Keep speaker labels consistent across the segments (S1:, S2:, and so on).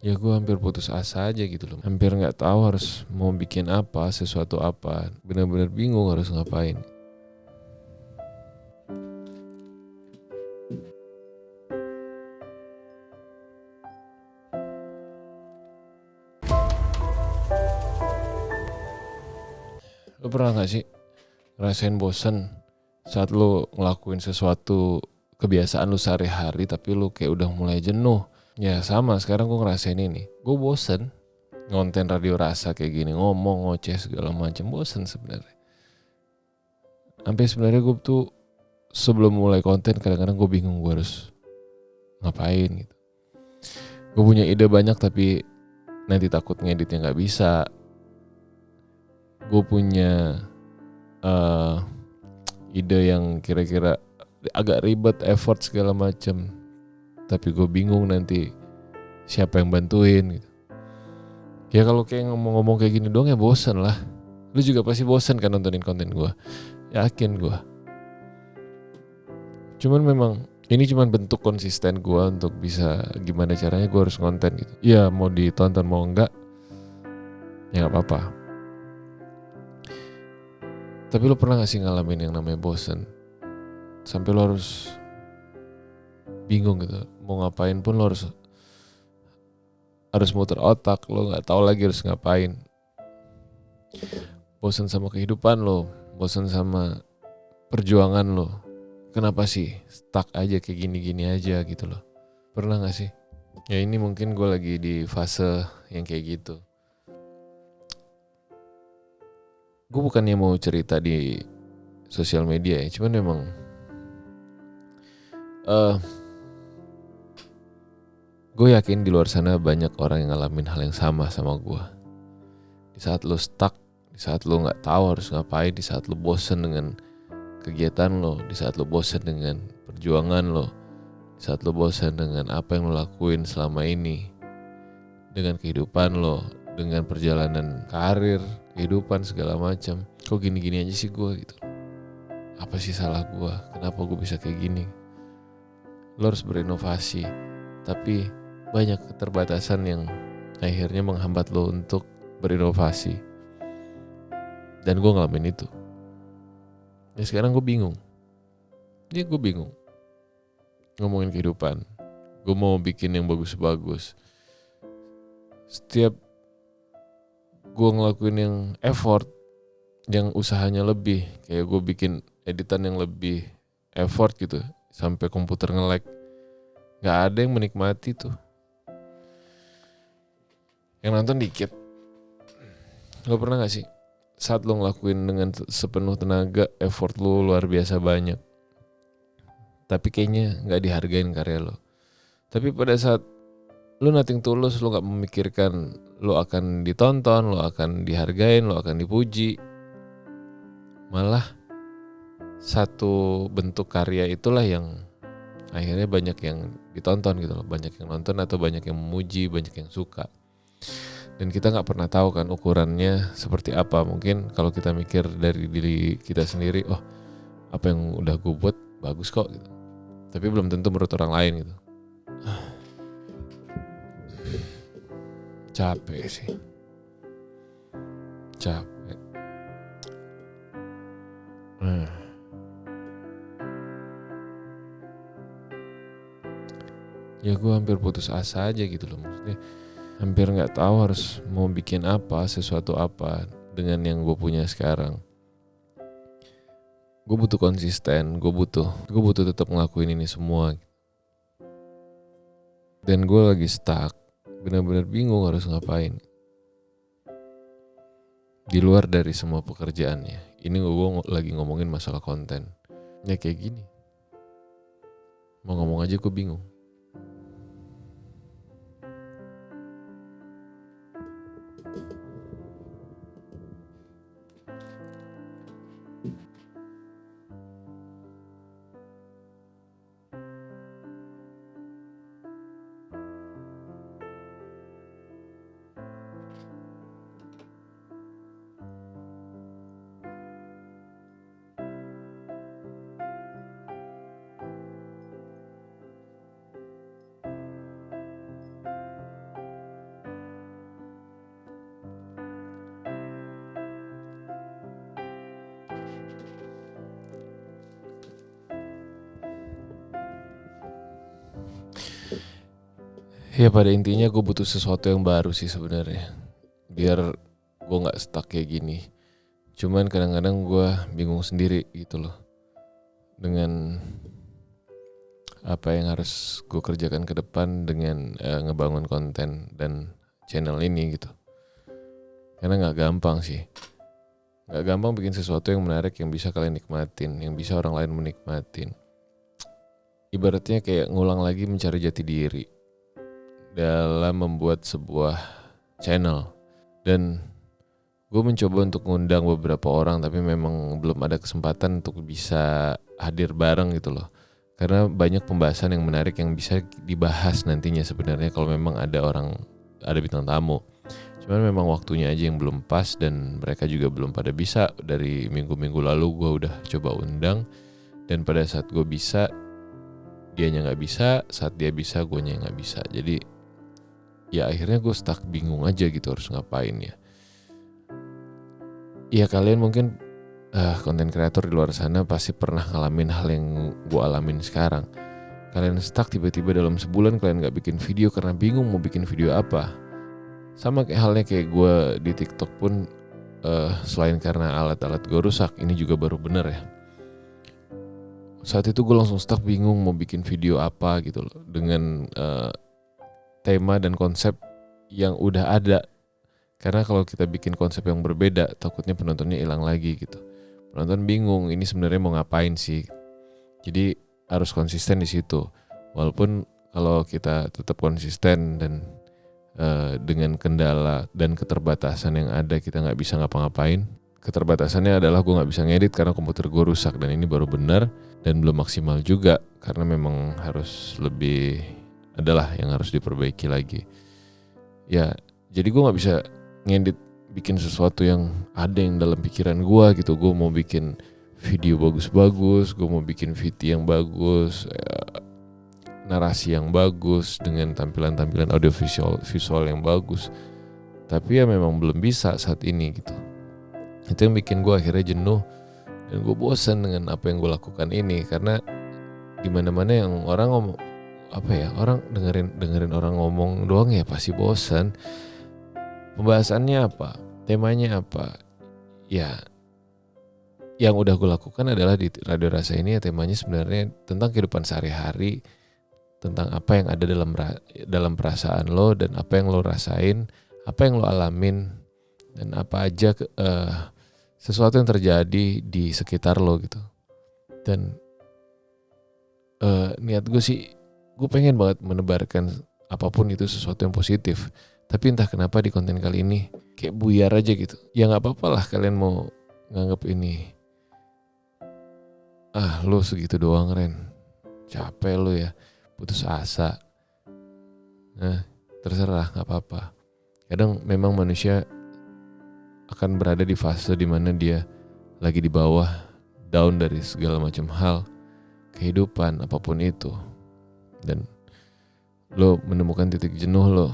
S1: Ya gue hampir putus asa aja gitu loh. Hampir nggak tahu harus mau bikin apa, sesuatu apa. Bener-bener bingung harus ngapain. Lo pernah gak sih ngerasain bosen saat lo ngelakuin sesuatu kebiasaan lo sehari-hari tapi lo kayak udah mulai jenuh? Ya sama, sekarang gue ngerasain ini. Gue bosen ngonten radio rasa kayak gini, ngomong, ngoceh segala macam, bosen sebenarnya. Sampai sebenarnya gue tuh sebelum mulai konten kadang-kadang gue bingung gue harus ngapain gitu. Gue punya ide banyak tapi nanti takut ngeditnya nggak bisa. Gue punya ide yang kira-kira agak ribet, effort segala macam. Tapi gue bingung nanti siapa yang bantuin gitu. Ya kalau kayak ngomong-ngomong kayak gini doang ya bosen lah. Lu juga pasti bosen kan nontonin konten gue. Yakin gue. Cuman memang ini cuman bentuk konsisten gue untuk bisa gimana caranya gue harus konten gitu. Ya mau ditonton mau enggak ya gak apa-apa. Tapi lu pernah gak sih ngalamin yang namanya bosen? Sampai lu harus bingung gitu. Mau ngapain pun lu harus muter otak. Lu gak tahu lagi harus ngapain. Bosen sama kehidupan lo. Bosen sama perjuangan lo. Kenapa sih stuck aja kayak gini-gini aja gitu loh. Pernah gak sih? Ya ini mungkin gue lagi di fase yang kayak gitu. Gue bukannya mau cerita di sosial media ya, cuman memang gue yakin di luar sana banyak orang yang ngalamin hal yang sama gue. Di saat lo stuck, di saat lo nggak tahu harus ngapain, di saat lo bosen dengan kegiatan lo, di saat lo bosen dengan perjuangan lo, di saat lo bosen dengan apa yang lo lakuin selama ini, dengan kehidupan lo, dengan perjalanan karir, kehidupan segala macam. Kok gini-gini aja sih gue gitu. Apa sih salah gue? Kenapa gue bisa kayak gini? Lo harus berinovasi, tapi banyak keterbatasan yang akhirnya menghambat lo untuk berinovasi. Dan gue ngalamin itu. Ya sekarang gue bingung. Ya gue bingung ngomongin kehidupan. Gue mau bikin yang bagus-bagus. Setiap gue ngelakuin yang effort, yang usahanya lebih, kayak gue bikin editan yang lebih effort gitu, sampai komputer nge-lag, gak ada yang menikmati tuh. Yang nonton dikit. Lo pernah gak sih saat lo ngelakuin dengan sepenuh tenaga, effort lo luar biasa banyak, tapi kayaknya gak dihargain karya lo. Tapi pada saat lo nothing tulus, lo gak memikirkan lo akan ditonton, lo akan dihargain, lo akan dipuji. Malah satu bentuk karya itulah yang akhirnya banyak yang ditonton gitu loh. Banyak yang nonton atau banyak yang memuji, banyak yang suka. Dan kita gak pernah tahu kan ukurannya seperti apa. Mungkin kalau kita mikir dari diri kita sendiri, oh apa yang udah gue buat bagus kok gitu. Tapi belum tentu menurut orang lain gitu. Capek sih. Capek. Ya gue hampir putus asa aja gitu loh. Maksudnya hampir gak tahu harus mau bikin apa, sesuatu apa dengan yang gue punya sekarang. Gue butuh konsisten, gue butuh tetap ngelakuin ini semua. Dan gue lagi stuck, benar-benar bingung harus ngapain. Di luar dari semua pekerjaannya. Ini gue lagi ngomongin masalah konten. Ya kayak gini. Mau ngomong aja gue bingung. Ya pada intinya gue butuh sesuatu yang baru sih sebenarnya, biar gue nggak stuck kayak gini. Cuman kadang-kadang gue bingung sendiri gitu loh dengan apa yang harus gue kerjakan ke depan dengan ngebangun konten dan channel ini gitu. Karena nggak gampang sih, nggak gampang bikin sesuatu yang menarik yang bisa kalian nikmatin, yang bisa orang lain menikmatin. Ibaratnya kayak ngulang lagi mencari jati diri dalam membuat sebuah channel. Dan gue mencoba untuk ngundang beberapa orang, tapi memang belum ada kesempatan untuk bisa hadir bareng gitu loh. Karena banyak pembahasan yang menarik yang bisa dibahas nantinya sebenarnya kalau memang ada bintang tamu. Cuman memang waktunya aja yang belum pas dan mereka juga belum pada bisa. Dari minggu-minggu lalu gue udah coba undang, dan pada saat gue bisa dianya nggak bisa, saat dia bisa guanya nggak bisa. Jadi ya akhirnya gue stuck bingung aja gitu harus ngapain ya. Ya kalian mungkin konten kreator di luar sana pasti pernah ngalamin hal yang gue alamin sekarang. Kalian stuck tiba-tiba dalam sebulan kalian gak bikin video karena bingung mau bikin video apa. Sama kayak halnya kayak gue di TikTok pun, selain karena alat-alat gue rusak, ini juga baru bener ya. Saat itu gue langsung stuck bingung mau bikin video apa gitu loh, dengan tema dan konsep yang udah ada. Karena kalau kita bikin konsep yang berbeda, takutnya penontonnya hilang lagi gitu. Penonton bingung ini sebenarnya mau ngapain sih. Jadi harus konsisten di situ. Walaupun kalau kita tetap konsisten dan dengan kendala dan keterbatasan yang ada kita nggak bisa ngapa-ngapain. Keterbatasannya adalah gue nggak bisa ngedit karena komputer gue rusak, dan ini baru benar dan belum maksimal juga karena memang harus lebih, adalah yang harus diperbaiki lagi. Ya jadi gue nggak bisa ngedit bikin sesuatu yang ada yang dalam pikiran gue gitu. Gue mau bikin video bagus-bagus, gue mau bikin VT yang bagus, narasi yang bagus dengan tampilan-tampilan audio visual yang bagus. Tapi ya memang belum bisa saat ini gitu. Itu yang bikin gue akhirnya jenuh dan gue bosan dengan apa yang gue lakukan ini. Karena di mana-mana yang orang ngomong orang dengerin orang ngomong doang ya pasti bosan. Pembahasannya apa, temanya apa, ya yang udah gue lakukan adalah di Radio Rasa ini ya temanya sebenarnya tentang kehidupan sehari-hari, tentang apa yang ada dalam perasaan lo dan apa yang lo rasain, apa yang lo alamin, dan apa aja sesuatu yang terjadi di sekitar lo gitu. Dan niat gue sih, gue pengen banget menebarkan apapun itu sesuatu yang positif. Tapi entah kenapa di konten kali ini kayak buyar aja gitu. Ya gak apa-apa lah kalian mau nganggap ini, lo segitu doang Ren, capek lo ya, putus asa. Nah terserah, gak apa-apa. Kadang memang manusia akan berada di fase dimana dia lagi di bawah, down dari segala macam hal kehidupan apapun itu. Dan lo menemukan titik jenuh lo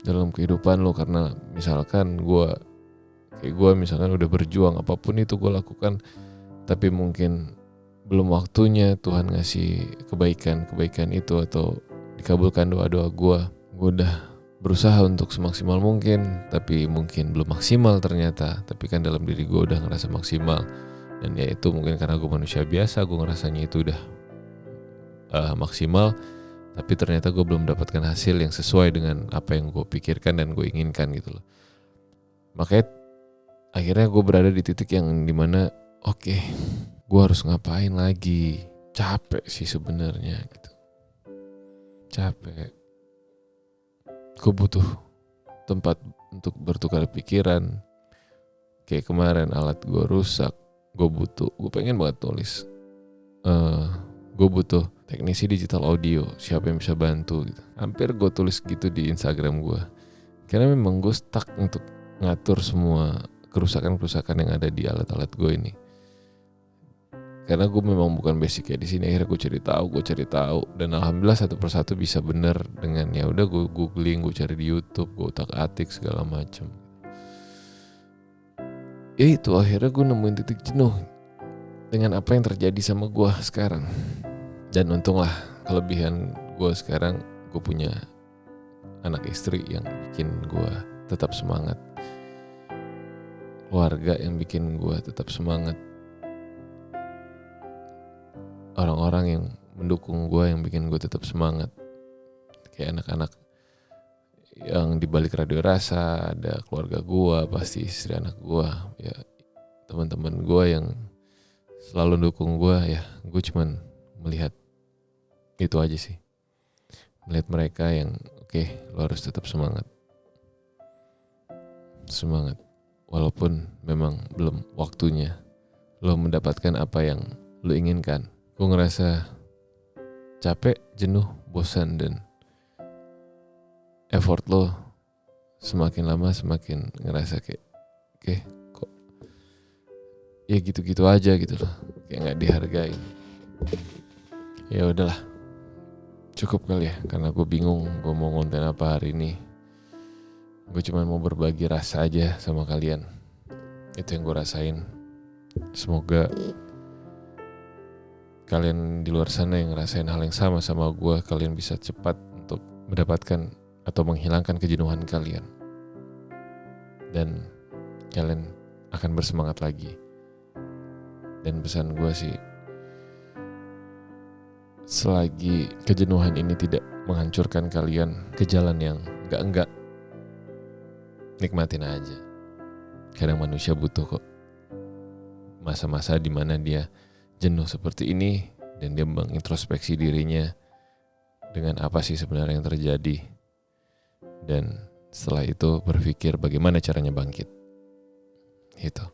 S1: dalam kehidupan lo karena misalkan gue misalkan udah berjuang apapun itu gue lakukan, tapi mungkin belum waktunya Tuhan ngasih kebaikan itu atau dikabulkan doa-doa gue udah berusaha untuk semaksimal mungkin tapi mungkin belum maksimal ternyata. Tapi kan dalam diri gue udah ngerasa maksimal, dan ya itu mungkin karena gue manusia biasa, gue ngerasanya itu udah maksimal, tapi ternyata gue belum mendapatkan hasil yang sesuai dengan apa yang gue pikirkan dan gue inginkan gitu loh. Makanya akhirnya gue berada di titik yang dimana oke, gue harus ngapain lagi. Capek sih sebenarnya gitu. Capek. Gue butuh tempat untuk bertukar pikiran. Kayak kemarin alat gue rusak, gue pengen banget tulis. Gue butuh teknisi digital audio, siapa yang bisa bantu gitu. Hampir gue tulis gitu di Instagram gue. Karena memang gue stuck untuk ngatur semua kerusakan-kerusakan yang ada di alat-alat gue ini. Karena gue memang bukan basic ya di sini. Akhirnya gue cari tahu dan alhamdulillah satu persatu bisa bener dengan ya udah gue googling, gue cari di YouTube, gue utak-atik segala macam. Ya itu akhirnya gue nemuin titik jenuh dengan apa yang terjadi sama gue sekarang. Dan untunglah kelebihan gue sekarang, gue punya anak istri yang bikin gue tetap semangat, keluarga yang bikin gue tetap semangat, orang-orang yang mendukung gue yang bikin gue tetap semangat. Kayak anak-anak yang di balik Radio Rasa, ada keluarga gue, pasti istri anak gue, ya teman-teman gue yang selalu dukung gue. Ya gue cuman melihat itu aja sih, melihat mereka yang oke, lo harus tetap semangat walaupun memang belum waktunya lo mendapatkan apa yang lo inginkan. Gue ngerasa capek, jenuh, bosan, dan effort lo semakin lama semakin ngerasa kayak kok ya gitu-gitu aja gitu loh, kayak nggak dihargain. Ya udahlah, cukup kali ya, karena gue bingung gue mau konten apa hari ini. Gue cuma mau berbagi rasa aja sama kalian, itu yang gue rasain. Semoga kalian di luar sana yang ngerasain hal yang sama gue, kalian bisa cepat untuk mendapatkan atau menghilangkan kejenuhan kalian, dan kalian akan bersemangat lagi. Dan pesan gue sih, selagi kejenuhan ini tidak menghancurkan kalian ke jalan yang enggak, nikmatin aja. Kadang manusia butuh kok masa-masa dimana dia jenuh seperti ini, dan dia mengintrospeksi dirinya dengan apa sih sebenarnya yang terjadi, dan setelah itu berpikir bagaimana caranya bangkit. Gitu.